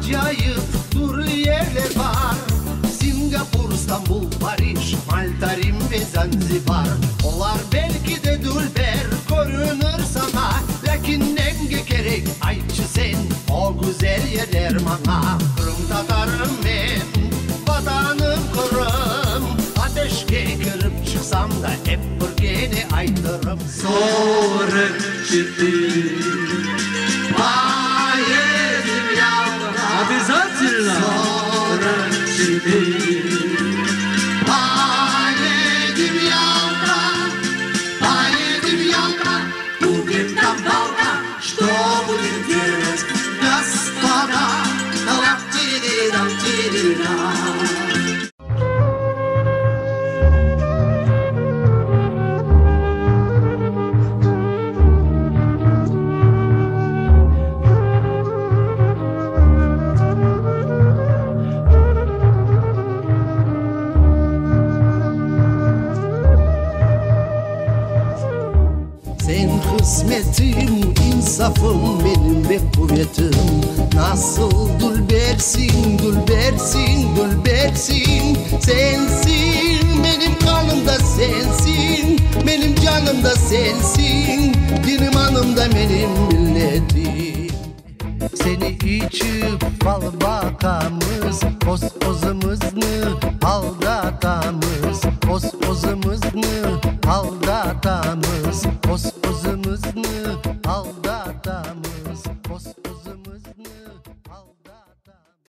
acayip turlu yerler var. Singapur, İstanbul, Paris, Malta, Rim ve Zanzibar. Onlar belki de dülber görünür sana, lakin ne gerek ayçı sen o güzel yerler bana. Kırım Tatarım ben, vatanım Kırım. Ateşke girip çıksam da hep bir gene aytırım. Sonra çıktı Yedim yavrum, обязательно. sonra çıktı. Yedim yavrum, yedim yavrum. Будет там волна, что будет делать господа? Лап-тири-дам, тири-дам. Sen kısmetim, insafım, benim ve kuvvetim. Nasıl dülbersin, dülbersin, dülbersin. Sensin, benim kanımda sensin, benim canımda sensin, dinim hanımda benim milletim. Seni içip fal bakamız, koz-kozımızını aldatamız, koz-kozımızını aldatamız.